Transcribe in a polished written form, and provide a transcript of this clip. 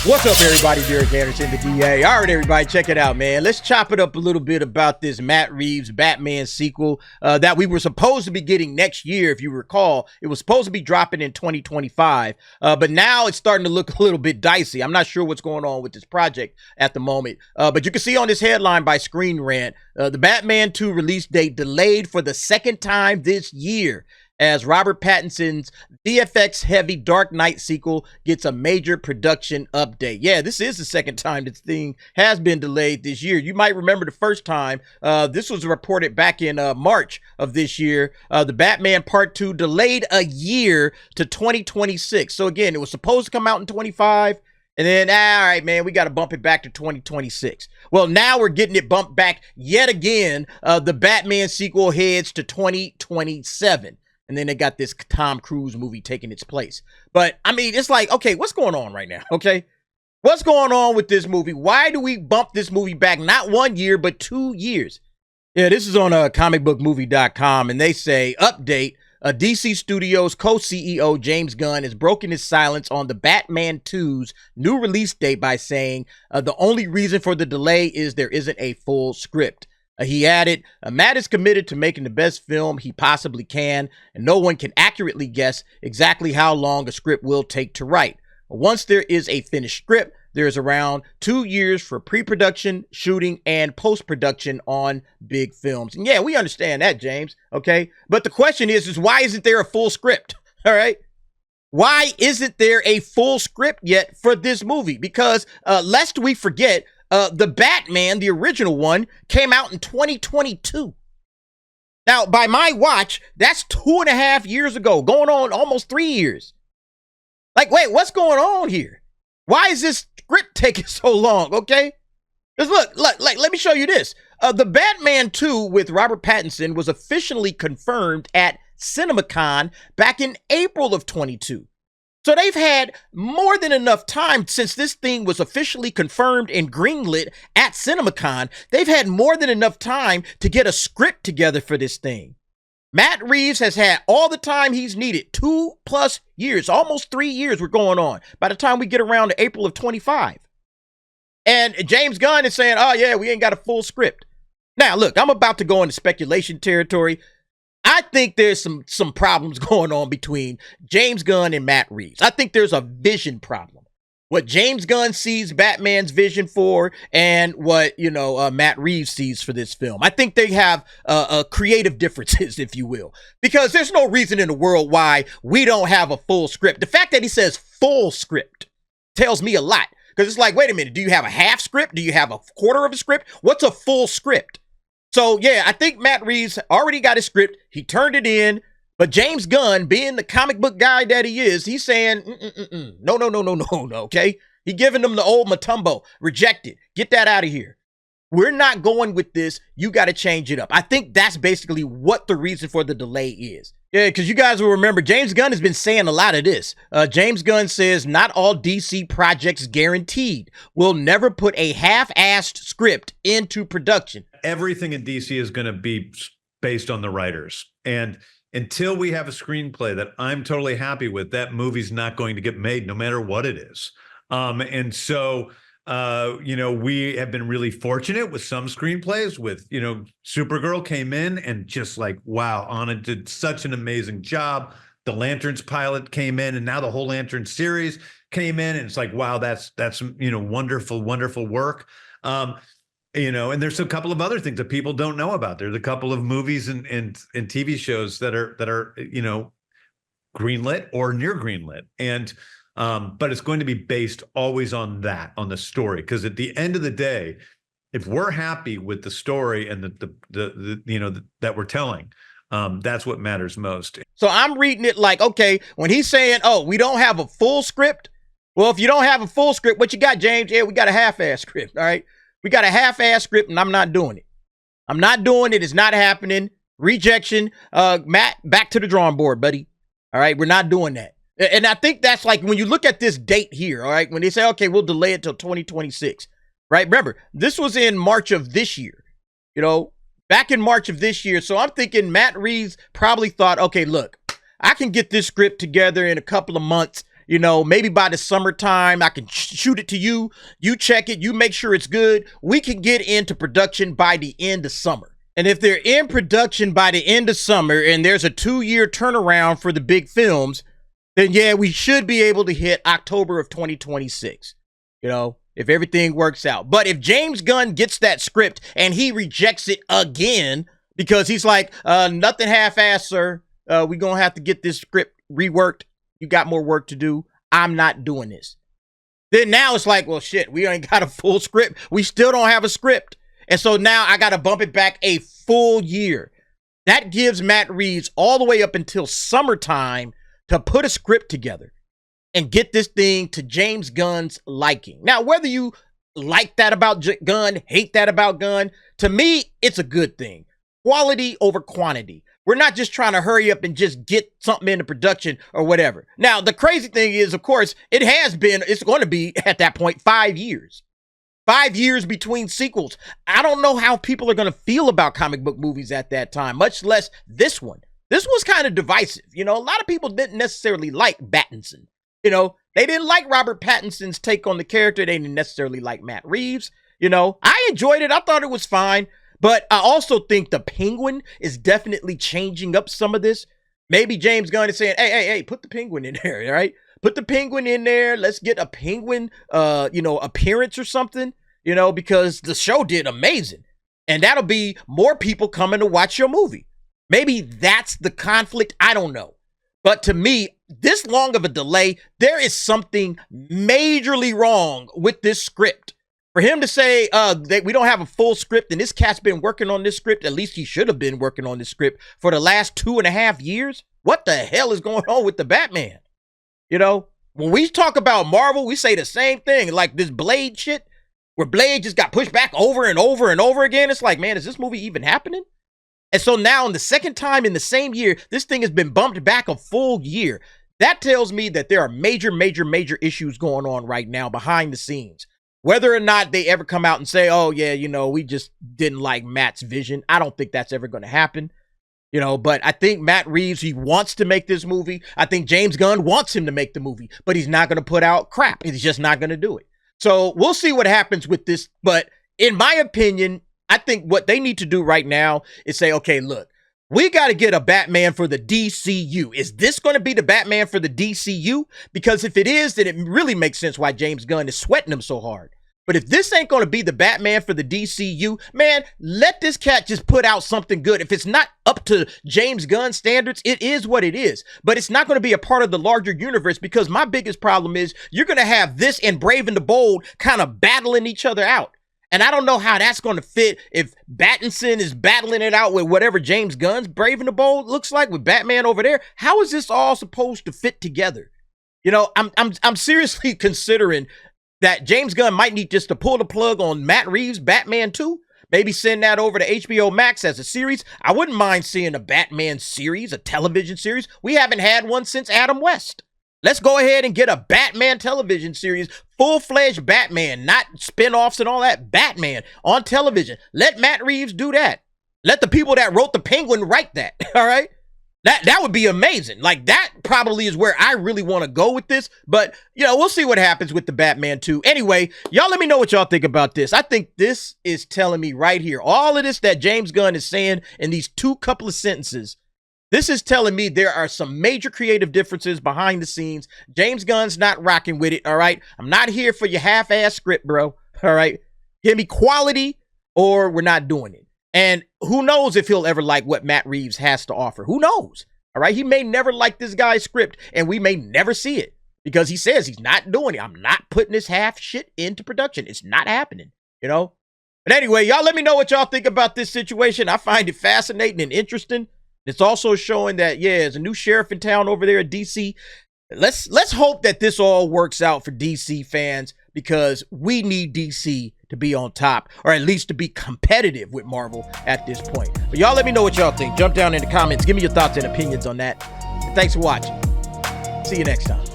What's up, everybody? Derek Anderson, the DA. All right, everybody, check it out, man. Let's chop it up a little bit about this Matt Reeves Batman sequel that we were supposed to be getting next year. If you recall, it was supposed to be dropping in 2025, but now it's starting to look a little bit dicey. I'm not sure what's going on with this project at the moment, but you can see on this headline by Screen Rant, the Batman 2 release date delayed for the second time this year, as Robert Pattinson's VFX-heavy Dark Knight sequel gets a major production update. Yeah, this is the second time this thing has been delayed this year. You might remember the first time. This was reported back in March of this year. The Batman Part 2 delayed a year to 2026. So again, it was supposed to come out in 25. And then, all right, man, we got to bump it back to 2026. Well, now we're getting it bumped back yet again. The Batman sequel heads to 2027. And then they got this Tom Cruise movie taking its place. But, I mean, it's like, okay, what's going on right now, okay? What's going on with this movie? Why do we bump this movie back not 1 year, but 2 years? Yeah, this is on comicbookmovie.com, and they say, update, DC Studios co-CEO James Gunn has broken his silence on the Batman 2's new release date by saying the only reason for the delay is there isn't a full script. He added, Matt is committed to making the best film he possibly can, and no one can accurately guess exactly how long a script will take to write. Once there is a finished script, there is around 2 years for pre-production, shooting, and post-production on big films. And yeah, we understand that, James, okay? But the question is why isn't there a full script, all right? Why isn't there a full script yet for this movie? Because lest we forget, the Batman, the original one, came out in 2022. Now, by my watch, that's 2.5 years ago, going on almost 3 years. Like, wait, what's going on here? Why is this script taking so long, okay? Because look, let me show you this. The Batman 2 with Robert Pattinson was officially confirmed at CinemaCon back in April of 22. So they've had more than enough time since this thing was officially confirmed and greenlit at CinemaCon. They've had more than enough time to get a script together for this thing. Matt Reeves has had all the time he's needed, 2+ years, almost 3 years we're going on by the time we get around to April of 25. And James Gunn is saying, oh yeah, we ain't got a full script. Now look, I'm about to go into speculation territory. I think there's some problems going on between James Gunn and Matt Reeves. I think there's a vision problem. What James Gunn sees Batman's vision for and what, Matt Reeves sees for this film. I think they have creative differences, if you will, because there's no reason in the world why we don't have a full script. The fact that he says full script tells me a lot, because it's like, wait a minute, do you have a half script? Do you have a quarter of a script? What's a full script? So, yeah, I think Matt Reeves already got his script. He turned it in. But James Gunn, being the comic book guy that he is, he's saying, no, okay? He giving them the old Matumbo. Rejected. Get that out of here. We're not going with this. You got to change it up. I think that's basically what the reason for the delay is. Yeah, because you guys will remember, James Gunn has been saying a lot of this. James Gunn says, not all DC projects guaranteed. We'll never put a half-assed script into production. Everything in DC is going to be based on the writers. And until we have a screenplay that I'm totally happy with, that movie's not going to get made no matter what it is. And so, we have been really fortunate with some screenplays with, Supergirl came in and just like, wow, Anna did such an amazing job. The Lanterns pilot came in and now the whole Lantern series came in and it's like, wow, that's wonderful work. And there's a couple of other things that people don't know about. There's a couple of movies and TV shows that are greenlit or near greenlit. And but it's going to be based always on the story. Because at the end of the day, if we're happy with the story and that we're telling, that's what matters most. So I'm reading it like, okay, when he's saying, oh, we don't have a full script. Well, if you don't have a full script, what you got, James? Yeah, we got a half-ass script. All right. We got a half-ass script and I'm not doing it. I'm not doing it. It's not happening. Rejection. Matt, back to the drawing board, buddy. All right. We're not doing that. And I think that's like when you look at this date here, all right, when they say, okay, we'll delay it till 2026, right? Remember, this was in March of this year, back in March of this year. So I'm thinking Matt Reeves probably thought, okay, look, I can get this script together in a couple of months You know, maybe by the summertime, I can shoot it to you. You check it. You make sure it's good. We can get into production by the end of summer. And if they're in production by the end of summer and there's a 2-year turnaround for the big films, then yeah, we should be able to hit October of 2026, you know, if everything works out. But if James Gunn gets that script and he rejects it again because he's like, nothing half-assed, sir. We're going to have to get this script reworked. You got more work to do. I'm not doing this. Then now it's like, well, shit, we ain't got a full script. We still don't have a script. And so now I got to bump it back a full year. That gives Matt Reeves all the way up until summertime to put a script together and get this thing to James Gunn's liking. Now, whether you like that about Gunn, hate that about Gunn, to me, it's a good thing. Quality over quantity. We're not just trying to hurry up and just get something into production or whatever. Now, the crazy thing is, of course, it's going to be at that point 5 years. 5 years between sequels. I don't know how people are going to feel about comic book movies at that time, much less this one. This was kind of divisive. You know, a lot of people didn't necessarily like Pattinson. You know, they didn't like Robert Pattinson's take on the character. They didn't necessarily like Matt Reeves. You know, I enjoyed it. I thought it was fine. But I also think the Penguin is definitely changing up some of this. Maybe James Gunn is saying, hey, put the Penguin in there, right? Put the Penguin in there. Let's get a Penguin, appearance or something, you know, because the show did amazing. And that'll be more people coming to watch your movie. Maybe that's the conflict. I don't know. But to me, this long of a delay, there is something majorly wrong with this script. For him to say that we don't have a full script and this cat's been working on this script, at least he should have been working on this script for the last 2.5 years. What the hell is going on with the Batman? You know, when we talk about Marvel, we say the same thing. Like this Blade shit, where Blade just got pushed back over and over and over again. It's like, man, is this movie even happening? And so now, in the second time in the same year, this thing has been bumped back a full year. That tells me that there are major issues going on right now behind the scenes. Whether or not they ever come out and say, oh, yeah, you know, we just didn't like Matt's vision. I don't think that's ever going to happen. You know, but I think Matt Reeves, he wants to make this movie. I think James Gunn wants him to make the movie, but he's not going to put out crap. He's just not going to do it. So we'll see what happens with this. But in my opinion, I think what they need to do right now is say, okay, look, we got to get a Batman for the DCU. Is this going to be the Batman for the DCU? Because if it is, then it really makes sense why James Gunn is sweating him so hard. But if this ain't going to be the Batman for the DCU, man, let this cat just put out something good. If it's not up to James Gunn standards, it is what it is. But it's not going to be a part of the larger universe, because my biggest problem is you're going to have this and Brave and the Bold kind of battling each other out. And I don't know how that's going to fit if Pattinson is battling it out with whatever James Gunn's Brave and the Bold looks like with Batman over there. How is this all supposed to fit together? You know, I'm seriously considering that James Gunn might need just to pull the plug on Matt Reeves' Batman 2. Maybe send that over to HBO Max as a series. I wouldn't mind seeing a Batman series, a television series. We haven't had one since Adam West. Let's go ahead and get a Batman television series, full-fledged Batman, not spin-offs and all that. Batman on television. Let Matt Reeves do that. Let the people that wrote the Penguin write that, all right? That would be amazing. Like, that probably is where I really want to go with this. But, you know, we'll see what happens with the Batman 2. Anyway, y'all let me know what y'all think about this. I think this is telling me right here, all of this that James Gunn is saying in these couple of sentences, this is telling me there are some major creative differences behind the scenes. James Gunn's not rocking with it, all right? I'm not here for your half-ass script, bro, all right? Give me quality or we're not doing it. And who knows if he'll ever like what Matt Reeves has to offer. Who knows? All right. He may never like this guy's script and we may never see it because he says he's not doing it. I'm not putting this half shit into production. It's not happening, you know? But anyway, y'all let me know what y'all think about this situation. I find it fascinating and interesting. It's also showing that, yeah, there's a new sheriff in town over there at DC. Let's hope that this all works out for DC fans, because we need DC to be on top, or at least to be competitive with Marvel at this point. But y'all let me know what y'all think. Jump down in the comments. Give me your thoughts and opinions on that. And thanks for watching. See you next time.